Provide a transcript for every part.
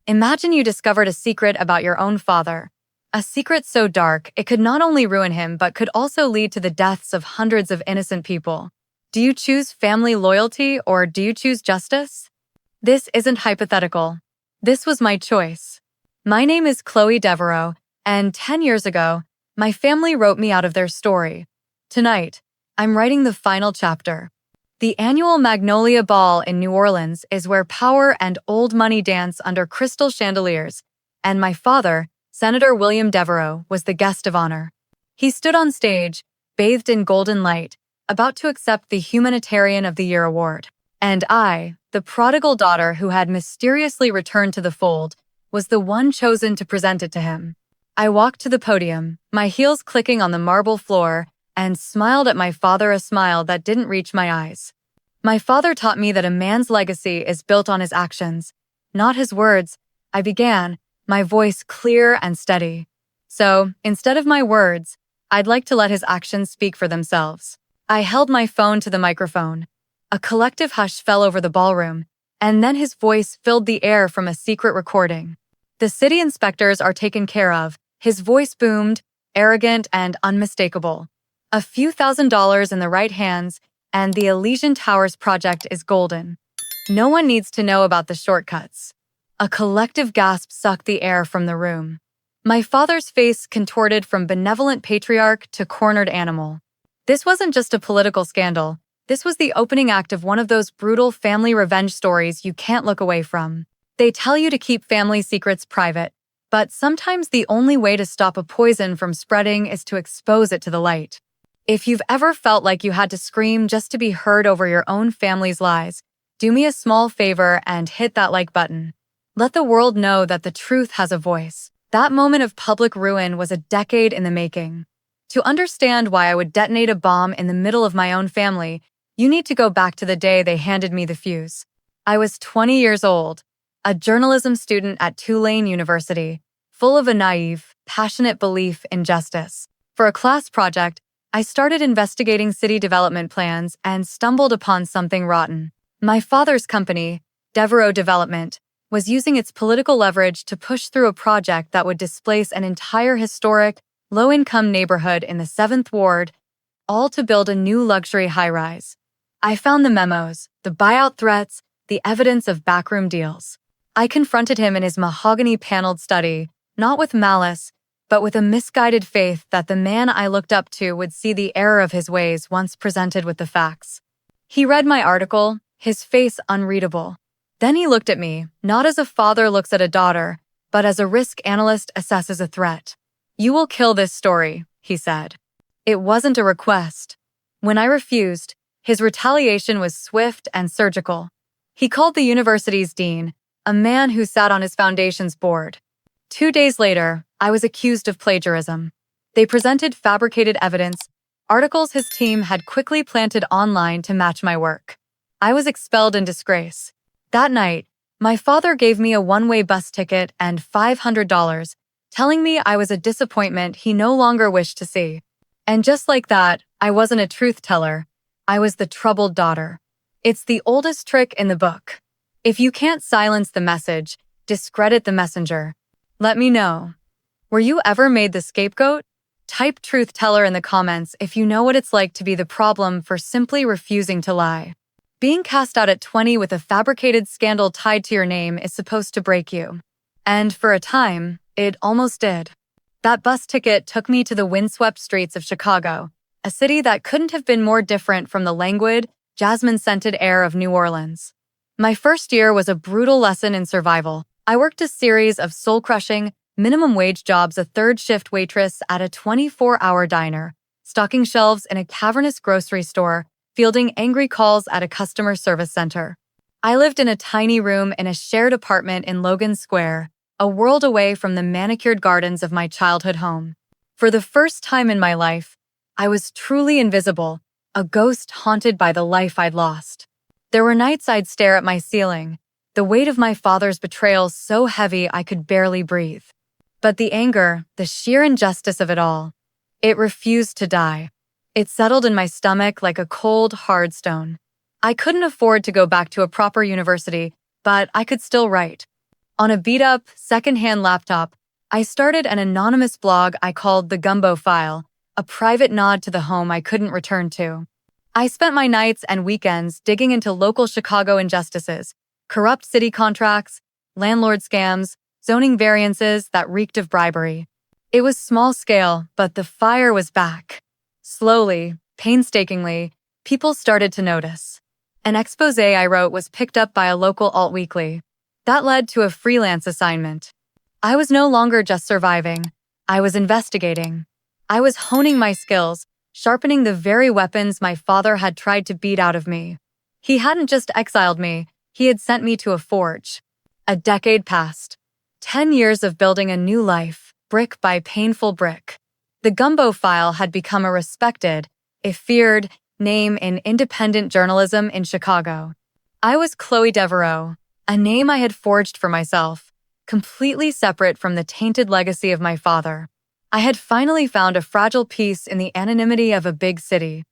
Imagine you discovered a secret about your own father. A secret so dark, it could not only ruin him but could also lead to the deaths of hundreds of innocent people. Do you choose family loyalty or do you choose justice? This isn't hypothetical. This was my choice. My name is Chloe Devereaux, and 10 years ago, my family wrote me out of their story. Tonight, I'm writing the final chapter. The annual Magnolia Ball in New Orleans is where power and old money dance under crystal chandeliers, and my father, Senator William Devereaux, was the guest of honor. He stood on stage, bathed in golden light, about to accept the Humanitarian of the Year award. And I, the prodigal daughter who had mysteriously returned to the fold, was the one chosen to present it to him. I walked to the podium, my heels clicking on the marble floor, and smiled at my father, a smile that didn't reach my eyes. My father taught me that a man's legacy is built on his actions, not his words. I began, my voice clear and steady. So, instead of my words, I'd like to let his actions speak for themselves. I held my phone to the microphone. A collective hush fell over the ballroom, and then his voice filled the air from a secret recording. The city inspectors are taken care of. His voice boomed, arrogant and unmistakable. A few $1,000s in the right hands, and the Elysian Towers project is golden. No one needs to know about the shortcuts. A collective gasp sucked the air from the room. My father's face contorted from benevolent patriarch to cornered animal. This wasn't just a political scandal. This was the opening act of one of those brutal family revenge stories you can't look away from. They tell you to keep family secrets private, but sometimes the only way to stop a poison from spreading is to expose it to the light. If you've ever felt like you had to scream just to be heard over your own family's lies, do me a small favor and hit that like button. Let the world know that the truth has a voice. That moment of public ruin was a decade in the making. To understand why I would detonate a bomb in the middle of my own family, you need to go back to the day they handed me the fuse. I was 20 years old, a journalism student at Tulane University, full of a naive, passionate belief in justice. For a class project, I started investigating city development plans and stumbled upon something rotten. My father's company, Devereaux Development, was using its political leverage to push through a project that would displace an entire historic, low-income neighborhood in the 7th Ward, all to build a new luxury high-rise. I found the memos, the buyout threats, the evidence of backroom deals. I confronted him in his mahogany-paneled study, not with malice, but with a misguided faith that the man I looked up to would see the error of his ways once presented with the facts. He read my article, his face unreadable. Then he looked at me, not as a father looks at a daughter, but as a risk analyst assesses a threat. "You will kill this story," he said. It wasn't a request. When I refused, his retaliation was swift and surgical. He called the university's dean, a man who sat on his foundation's board. 2 days later, I was accused of plagiarism. They presented fabricated evidence, articles his team had quickly planted online to match my work. I was expelled in disgrace. That night, my father gave me a one-way bus ticket and $500, telling me I was a disappointment he no longer wished to see. And just like that, I wasn't a truth teller. I was the troubled daughter. It's the oldest trick in the book. If you can't silence the message, discredit the messenger. Let me know. Were you ever made the scapegoat? Type truth teller in the comments if you know what it's like to be the problem for simply refusing to lie. Being cast out at 20 with a fabricated scandal tied to your name is supposed to break you. And for a time, it almost did. That bus ticket took me to the windswept streets of Chicago, a city that couldn't have been more different from the languid, jasmine-scented air of New Orleans. My first year was a brutal lesson in survival. I worked a series of soul-crushing, minimum-wage jobs, a third-shift waitress at a 24-hour diner, stocking shelves in a cavernous grocery store, fielding angry calls at a customer service center. I lived in a tiny room in a shared apartment in Logan Square, a world away from the manicured gardens of my childhood home. For the first time in my life, I was truly invisible, a ghost haunted by the life I'd lost. There were nights I'd stare at my ceiling, the weight of my father's betrayal so heavy I could barely breathe. But the anger, the sheer injustice of it all, it refused to die. It settled in my stomach like a cold, hard stone. I couldn't afford to go back to a proper university, but I could still write. On a beat-up, second-hand laptop, I started an anonymous blog I called The Gumbo File, a private nod to the home I couldn't return to. I spent my nights and weekends digging into local Chicago injustices, corrupt city contracts, landlord scams, zoning variances that reeked of bribery. It was small scale, but the fire was back. Slowly, painstakingly, people started to notice. An expose I wrote was picked up by a local alt weekly. That led to a freelance assignment. I was no longer just surviving. I was investigating. I was honing my skills, sharpening the very weapons my father had tried to beat out of me. He hadn't just exiled me, he had sent me to a forge. A decade passed. 10 years of building a new life, brick by painful brick. The Gumbo File had become a respected, if feared, name in independent journalism in Chicago. I was Chloe Devereaux, a name I had forged for myself, completely separate from the tainted legacy of my father. I had finally found a fragile peace in the anonymity of a big city.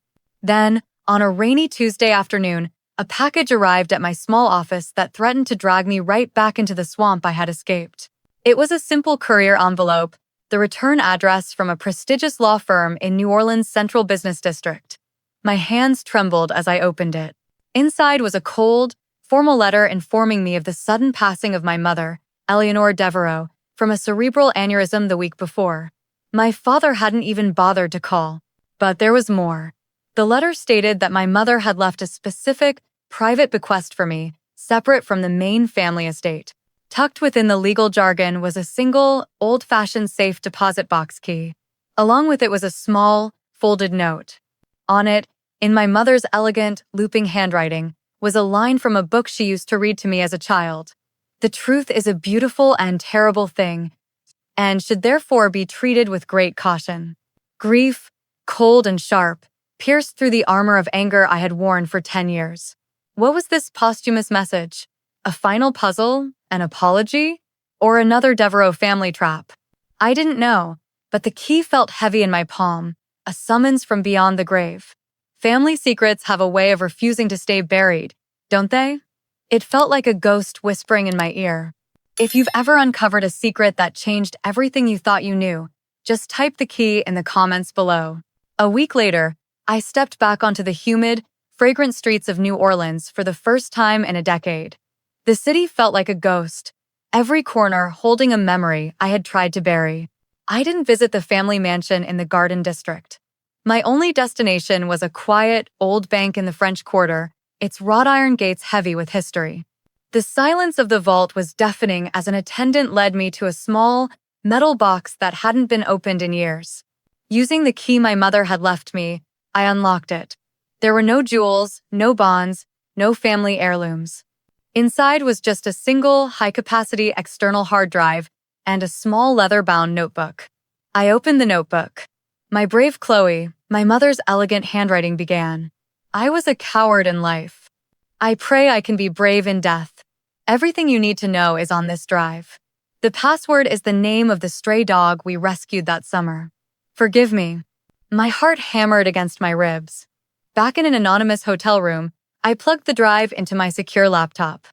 Then, on a rainy Tuesday afternoon, a package arrived at my small office that threatened to drag me right back into the swamp I had escaped. It was a simple courier envelope, the return address from a prestigious law firm in New Orleans' Central Business District. My hands trembled as I opened it. Inside was a cold, formal letter informing me of the sudden passing of my mother, Eleanor Devereaux, from a cerebral aneurysm the week before. My father hadn't even bothered to call. But there was more. The letter stated that my mother had left a specific, private bequest for me, separate from the main family estate. Tucked within the legal jargon was a single, old-fashioned safe deposit box key. Along with it was a small, folded note. On it, in my mother's elegant, looping handwriting, was a line from a book she used to read to me as a child. The truth is a beautiful and terrible thing, and should therefore be treated with great caution. Grief, cold and sharp, pierced through the armor of anger I had worn for 10 years. What was this posthumous message? A final puzzle? An apology? Or another Devereaux family trap? I didn't know, but the key felt heavy in my palm, a summons from beyond the grave. Family secrets have a way of refusing to stay buried, don't they? It felt like a ghost whispering in my ear. If you've ever uncovered a secret that changed everything you thought you knew, just type the key in the comments below. A week later, I stepped back onto the humid, fragrant streets of New Orleans for the first time in a decade. The city felt like a ghost, every corner holding a memory I had tried to bury. I didn't visit the family mansion in the Garden District. My only destination was a quiet, old bank in the French Quarter, its wrought iron gates heavy with history. The silence of the vault was deafening as an attendant led me to a small, metal box that hadn't been opened in years. Using the key my mother had left me, I unlocked it. There were no jewels, no bonds, no family heirlooms. Inside was just a single, high-capacity external hard drive and a small leather-bound notebook. I opened the notebook. My brave Chloe, my mother's elegant handwriting began. I was a coward in life. I pray I can be brave in death. Everything you need to know is on this drive. The password is the name of the stray dog we rescued that summer. Forgive me. My heart hammered against my ribs. Back in an anonymous hotel room, I plugged the drive into my secure laptop.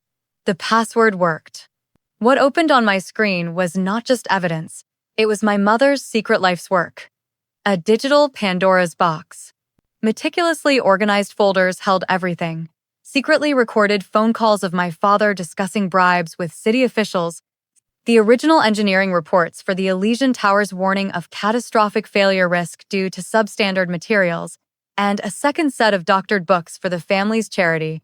The password worked. What opened on my screen was not just evidence, it was my mother's secret life's work. A digital Pandora's box. Meticulously organized folders held everything. Secretly recorded phone calls of my father discussing bribes with city officials, the original engineering reports for the Elysian Towers warning of catastrophic failure risk due to substandard materials, and a second set of doctored books for the family's charity,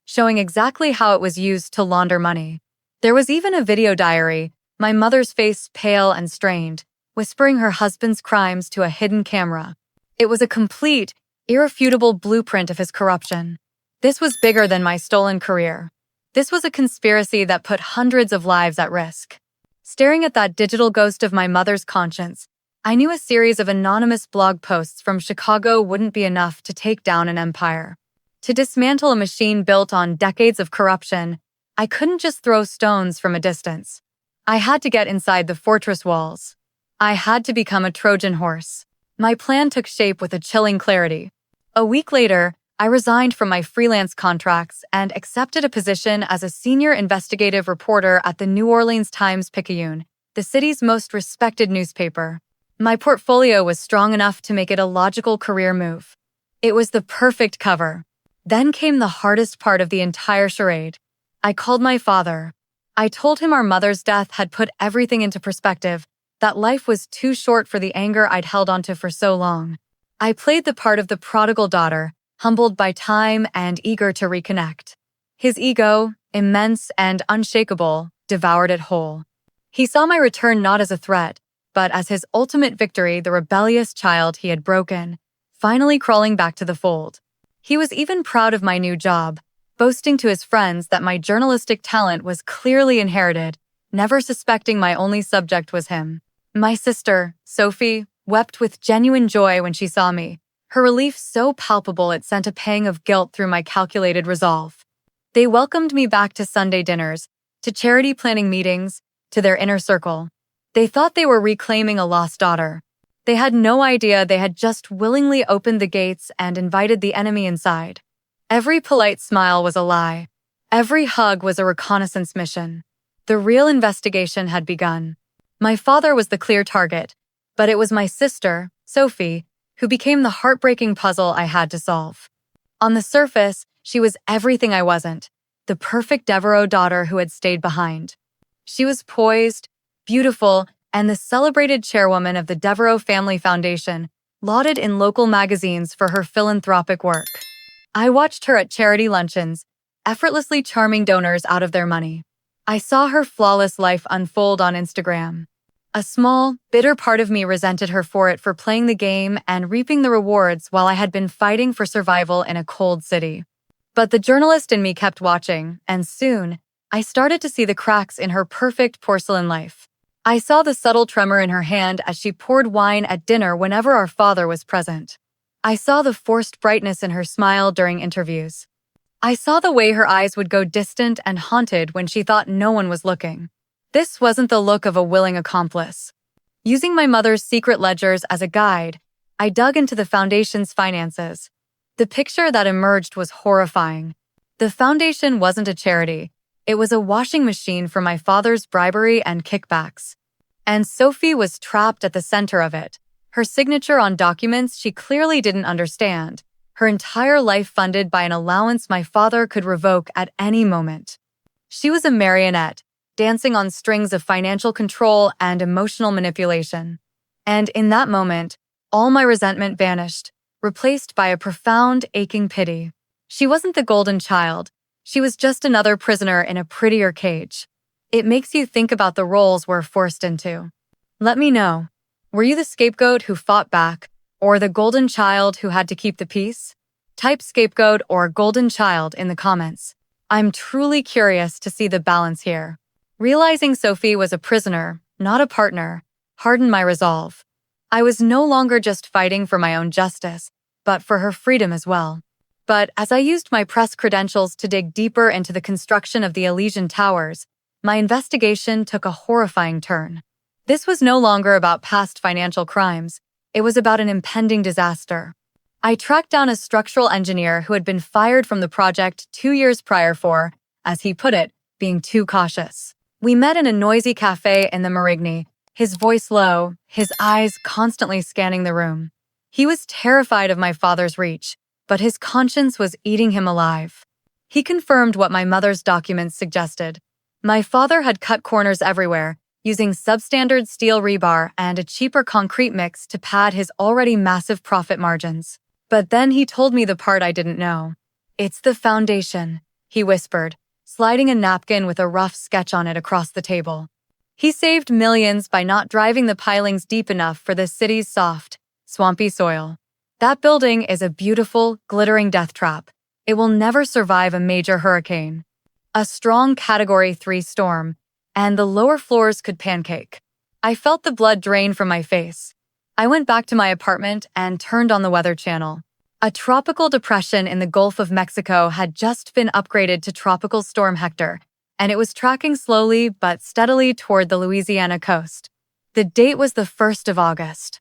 showing exactly how it was used to launder money. There was even a video diary, my mother's face pale and strained, whispering her husband's crimes to a hidden camera. It was a complete, irrefutable blueprint of his corruption. This was bigger than my stolen career. This was a conspiracy that put hundreds of lives at risk. Staring at that digital ghost of my mother's conscience, I knew a series of anonymous blog posts from Chicago wouldn't be enough to take down an empire. To dismantle a machine built on decades of corruption, I couldn't just throw stones from a distance. I had to get inside the fortress walls. I had to become a Trojan horse. My plan took shape with a chilling clarity. A week later, I resigned from my freelance contracts and accepted a position as a senior investigative reporter at the New Orleans Times-Picayune, the city's most respected newspaper. My portfolio was strong enough to make it a logical career move. It was the perfect cover. Then came the hardest part of the entire charade. I called my father. I told him our mother's death had put everything into perspective, that life was too short for the anger I'd held onto for so long. I played the part of the prodigal daughter, humbled by time and eager to reconnect. His ego, immense and unshakable, devoured it whole. He saw my return not as a threat, but as his ultimate victory, the rebellious child he had broken, finally crawling back to the fold. He was even proud of my new job, boasting to his friends that my journalistic talent was clearly inherited, never suspecting my only subject was him. My sister, Sophie, wept with genuine joy when she saw me, her relief so palpable it sent a pang of guilt through my calculated resolve. They welcomed me back to Sunday dinners, to charity planning meetings, to their inner circle. They thought they were reclaiming a lost daughter. They had no idea they had just willingly opened the gates and invited the enemy inside. Every polite smile was a lie. Every hug was a reconnaissance mission. The real investigation had begun. My father was the clear target, but it was my sister, Sophie, who became the heartbreaking puzzle I had to solve. On the surface, she was everything I wasn't, the perfect Devereaux daughter who had stayed behind. She was poised, beautiful, and the celebrated chairwoman of the Devereaux Family Foundation, lauded in local magazines for her philanthropic work. I watched her at charity luncheons, effortlessly charming donors out of their money. I saw her flawless life unfold on Instagram. A small, bitter part of me resented her for playing the game and reaping the rewards while I had been fighting for survival in a cold city. But the journalist in me kept watching, and soon, I started to see the cracks in her perfect porcelain life. I saw the subtle tremor in her hand as she poured wine at dinner whenever our father was present. I saw the forced brightness in her smile during interviews. I saw the way her eyes would go distant and haunted when she thought no one was looking. This wasn't the look of a willing accomplice. Using my mother's secret ledgers as a guide, I dug into the foundation's finances. The picture that emerged was horrifying. The foundation wasn't a charity. It was a washing machine for my father's bribery and kickbacks. And Sophie was trapped at the center of it, her signature on documents she clearly didn't understand, her entire life funded by an allowance my father could revoke at any moment. She was a marionette, dancing on strings of financial control and emotional manipulation. And in that moment, all my resentment vanished, replaced by a profound, aching pity. She wasn't the golden child. She was just another prisoner in a prettier cage. It makes you think about the roles we're forced into. Let me know. Were you the scapegoat who fought back, or the golden child who had to keep the peace? Type scapegoat or golden child in the comments. I'm truly curious to see the balance here. Realizing Sophie was a prisoner, not a partner, hardened my resolve. I was no longer just fighting for my own justice, but for her freedom as well. But as I used my press credentials to dig deeper into the construction of the Elysian Towers, my investigation took a horrifying turn. This was no longer about past financial crimes. It was about an impending disaster. I tracked down a structural engineer who had been fired from the project 2 years prior for, as he put it, being too cautious. We met in a noisy cafe in the Marigny, his voice low, his eyes constantly scanning the room. He was terrified of my father's reach, but his conscience was eating him alive. He confirmed what my mother's documents suggested. My father had cut corners everywhere, using substandard steel rebar and a cheaper concrete mix to pad his already massive profit margins. But then he told me the part I didn't know. "It's the foundation," he whispered, sliding a napkin with a rough sketch on it across the table. He saved millions by not driving the pilings deep enough for the city's soft, swampy soil. That building is a beautiful, glittering death trap. It will never survive a major hurricane. A strong Category 3 storm, and the lower floors could pancake. I felt the blood drain from my face. I went back to my apartment and turned on the Weather Channel. A tropical depression in the Gulf of Mexico had just been upgraded to Tropical Storm Hector, and it was tracking slowly but steadily toward the Louisiana coast. The date was the 1st of August.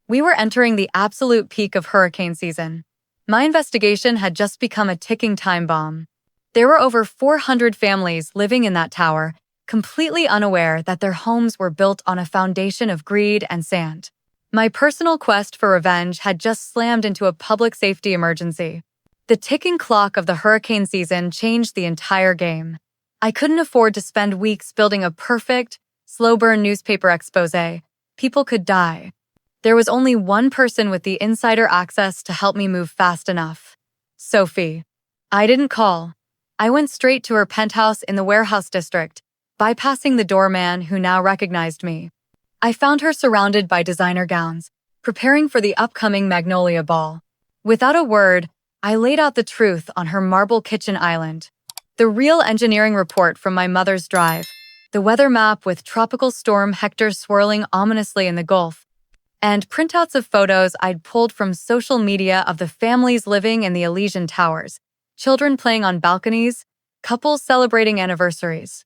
We were entering the absolute peak of hurricane season. My investigation had just become a ticking time bomb. There were over 400 families living in that tower, completely unaware that their homes were built on a foundation of greed and sand. My personal quest for revenge had just slammed into a public safety emergency. The ticking clock of the hurricane season changed the entire game. I couldn't afford to spend weeks building a perfect, slow-burn newspaper exposé. People could die. There was only one person with the insider access to help me move fast enough. Sophie. I didn't call. I went straight to her penthouse in the warehouse district, bypassing the doorman who now recognized me. I found her surrounded by designer gowns, preparing for the upcoming Magnolia Ball. Without a word, I laid out the truth on her marble kitchen island. The real engineering report from my mother's drive, the weather map with tropical storm Hector swirling ominously in the Gulf, and printouts of photos I'd pulled from social media of the families living in the Elysian Towers, children playing on balconies, couples celebrating anniversaries.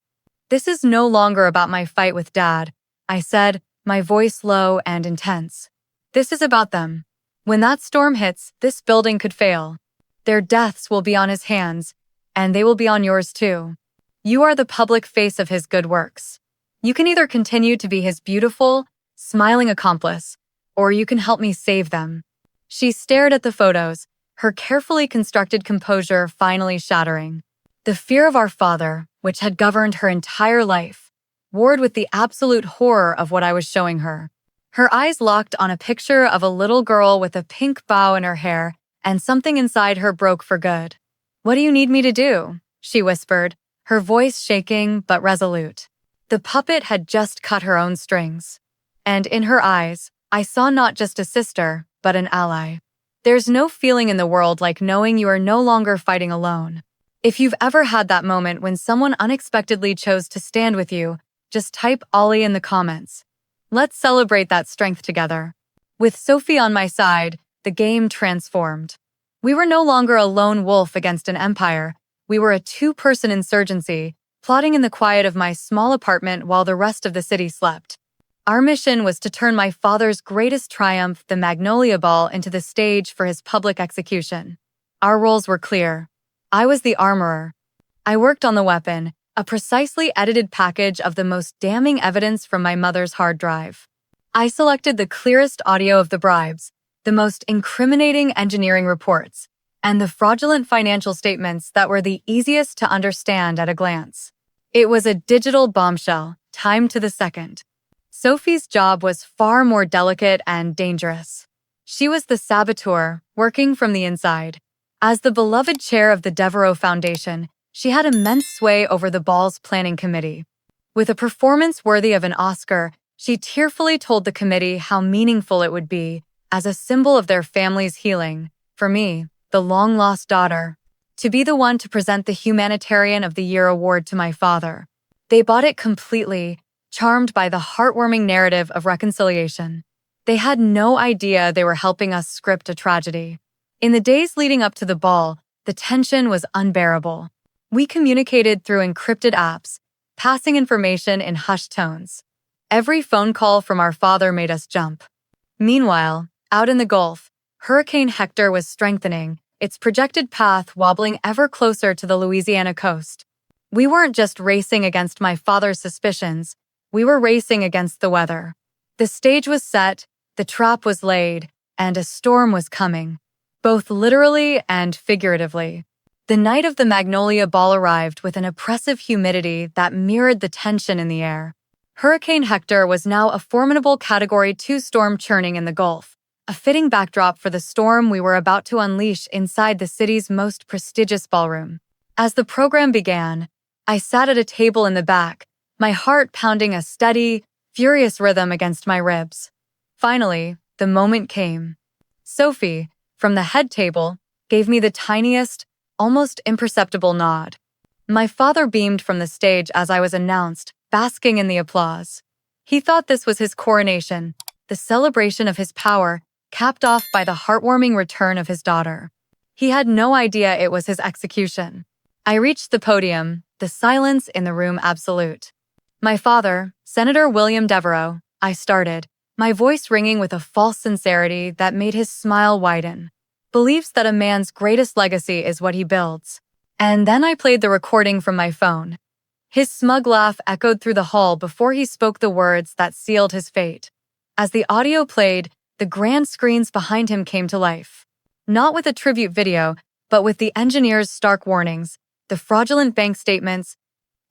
This is no longer about my fight with Dad, I said, my voice low and intense. This is about them. When that storm hits, this building could fail. Their deaths will be on his hands, and they will be on yours too. You are the public face of his good works. You can either continue to be his beautiful, smiling accomplice, or you can help me save them. She stared at the photos, her carefully constructed composure finally shattering. The fear of our father, which had governed her entire life, warred with the absolute horror of what I was showing her. Her eyes locked on a picture of a little girl with a pink bow in her hair, and something inside her broke for good. "What do you need me to do?" she whispered, her voice shaking but resolute. The puppet had just cut her own strings. And in her eyes, I saw not just a sister, but an ally. There's no feeling in the world like knowing you are no longer fighting alone. If you've ever had that moment when someone unexpectedly chose to stand with you, just type Ollie in the comments. Let's celebrate that strength together. With Sophie on my side, the game transformed. We were no longer a lone wolf against an empire. We were a two-person insurgency, plotting in the quiet of my small apartment while the rest of the city slept. Our mission was to turn my father's greatest triumph, the Magnolia Ball, into the stage for his public execution. Our roles were clear. I was the armorer. I worked on the weapon, a precisely edited package of the most damning evidence from my mother's hard drive. I selected the clearest audio of the bribes, the most incriminating engineering reports, and the fraudulent financial statements that were the easiest to understand at a glance. It was a digital bombshell, timed to the second. Sophie's job was far more delicate and dangerous. She was the saboteur, working from the inside. As the beloved chair of the Devereaux Foundation, she had immense sway over the ball's planning committee. With a performance worthy of an Oscar, she tearfully told the committee how meaningful it would be, as a symbol of their family's healing, for me, the long-lost daughter, to be the one to present the Humanitarian of the Year award to my father. They bought it completely, charmed by the heartwarming narrative of reconciliation. They had no idea they were helping us script a tragedy. In the days leading up to the ball, the tension was unbearable. We communicated through encrypted apps, passing information in hushed tones. Every phone call from our father made us jump. Meanwhile, out in the Gulf, Hurricane Hector was strengthening, its projected path wobbling ever closer to the Louisiana coast. We weren't just racing against my father's suspicions, we were racing against the weather. The stage was set, the trap was laid, and a storm was coming, both literally and figuratively. The night of the Magnolia Ball arrived with an oppressive humidity that mirrored the tension in the air. Hurricane Hector was now a formidable Category 2 storm churning in the Gulf, a fitting backdrop for the storm we were about to unleash inside the city's most prestigious ballroom. As the program began, I sat at a table in the back, my heart pounding a steady, furious rhythm against my ribs. Finally, the moment came. Sophie, from the head table, gave me the tiniest, almost imperceptible nod. My father beamed from the stage as I was announced, basking in the applause. He thought this was his coronation, the celebration of his power, capped off by the heartwarming return of his daughter. He had no idea it was his execution. I reached the podium, the silence in the room absolute. "My father, Senator William Devereaux," I started, my voice ringing with a false sincerity that made his smile widen. believes that a man's greatest legacy is what he builds. And then I played the recording from my phone. His smug laugh echoed through the hall before he spoke the words that sealed his fate. As the audio played, the grand screens behind him came to life. Not with a tribute video, but with the engineer's stark warnings, the fraudulent bank statements,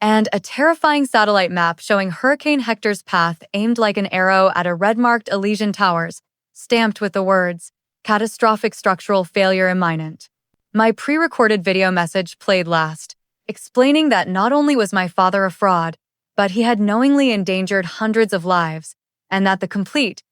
and a terrifying satellite map showing Hurricane Hector's path aimed like an arrow at a red-marked Elysian Towers, stamped with the words, "Catastrophic structural failure imminent." My pre-recorded video message played last, explaining that not only was my father a fraud, but he had knowingly endangered hundreds of lives, and that the complete,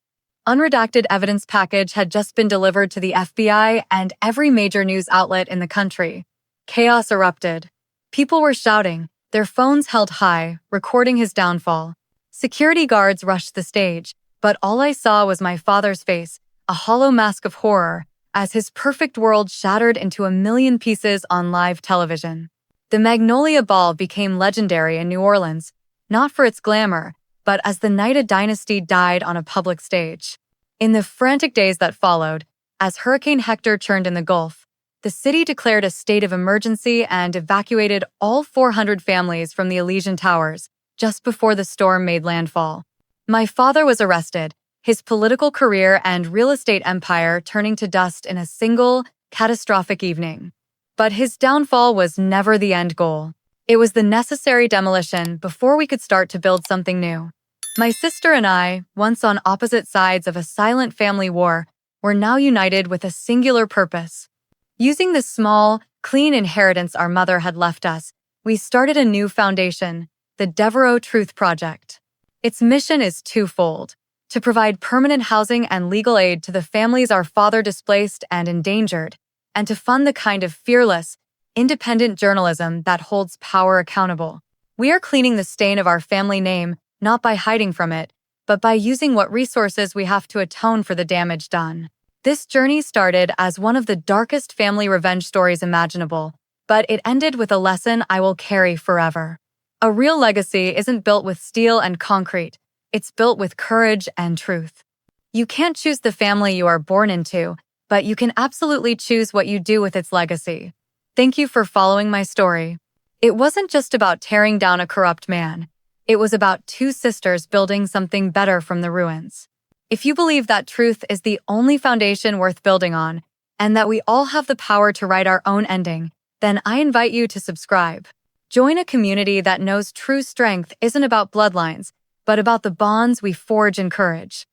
unredacted evidence package had just been delivered to the FBI and every major news outlet in the country. Chaos erupted. People were shouting, their phones held high, recording his downfall. Security guards rushed the stage, but all I saw was my father's face, a hollow mask of horror, as his perfect world shattered into a million pieces on live television. The Magnolia Ball became legendary in New Orleans, not for its glamour, but as the night a dynasty died on a public stage. In the frantic days that followed, as Hurricane Hector churned in the Gulf, the city declared a state of emergency and evacuated all 400 families from the Elysian Towers just before the storm made landfall. My father was arrested, his political career and real estate empire turning to dust in a single, catastrophic evening. But his downfall was never the end goal. It was the necessary demolition before we could start to build something new. My sister and I, once on opposite sides of a silent family war, were now united with a singular purpose. Using the small, clean inheritance our mother had left us, we started a new foundation, the Devereaux Truth Project. Its mission is twofold: to provide permanent housing and legal aid to the families our father displaced and endangered, and to fund the kind of fearless, independent journalism that holds power accountable. We are cleaning the stain of our family name, not by hiding from it, but by using what resources we have to atone for the damage done. This journey started as one of the darkest family revenge stories imaginable, but it ended with a lesson I will carry forever. A real legacy isn't built with steel and concrete, it's built with courage and truth. You can't choose the family you are born into, but you can absolutely choose what you do with its legacy. Thank you for following my story. It wasn't just about tearing down a corrupt man. It was about two sisters building something better from the ruins. If you believe that truth is the only foundation worth building on, and that we all have the power to write our own ending, then I invite you to subscribe. Join a community that knows true strength isn't about bloodlines, but about the bonds we forge in courage.